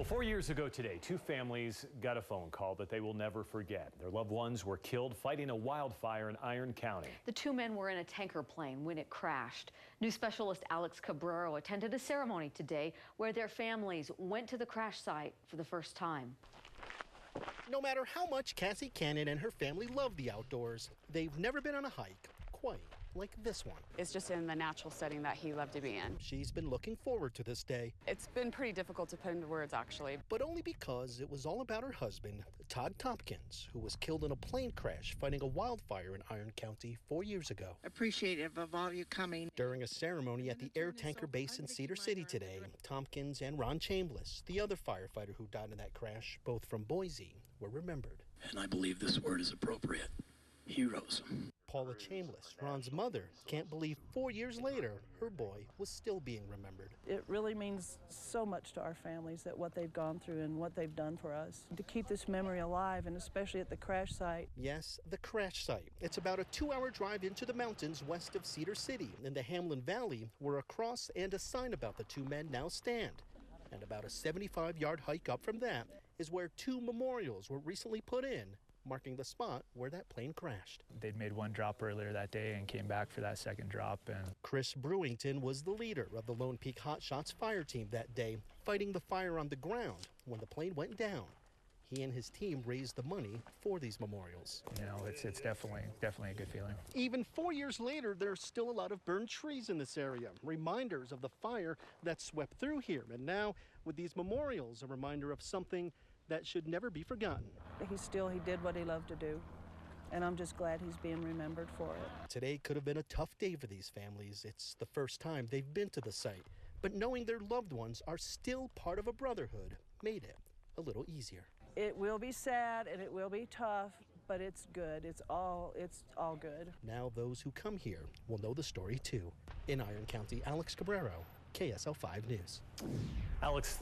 Well, 4 years ago today, two families got a phone call that they will never forget. Their loved ones were killed fighting a wildfire in Iron County. The two men were in a tanker plane when it crashed. News specialist Alex Cabrero attended a ceremony today where their families went to the crash site for the first time. No matter how much Cassie Cannon and her family love the outdoors, they've never been on a hike quite like this one. It's just in the natural setting that he loved to be in. She's been looking forward to this day. It's been pretty difficult to put into words, actually. But only because it was all about her husband, Todd Tompkins, who was killed in a plane crash fighting a wildfire in Iron County 4 years ago. Appreciative of all you coming. During a ceremony at the air tanker base in Cedar City today, Tompkins and Ron Chambliss, the other firefighter who died in that crash, both from Boise, were remembered. And I believe this word is appropriate. Heroes. Paula Chambliss, Ron's mother, can't believe 4 years later, her boy was still being remembered. It really means so much to our families that what they've gone through and what they've done for us. To keep this memory alive, and especially at the crash site. Yes, the crash site. It's about a 2-hour drive into the mountains west of Cedar City in the Hamlin Valley, where a cross and a sign about the two men now stand. And about a 75-yard hike up from that is where two memorials were recently put in, marking the spot where that plane crashed. They'd made one drop earlier that day and came back for that second drop. And Chris Brewington was the leader of the Lone Peak Hot Shots fire team that day, fighting the fire on the ground when the plane went down. He and his team raised the money for these memorials. you know, it's definitely a good feeling. Even 4 years later, there's still a lot of burned trees in this area, reminders of the fire that swept through here. And now, with these memorials, a reminder of something that should never be forgotten. He did what he loved to do, and I'm just glad he's being remembered for it. Today could have been a tough day for these families. It's the first time they've been to the site, but knowing their loved ones are still part of a brotherhood made it a little easier. It will be sad and it will be tough, but it's good. It's all good. Now those who come here will know the story too. In Iron County, Alex Cabrero, KSL 5 News. Alex,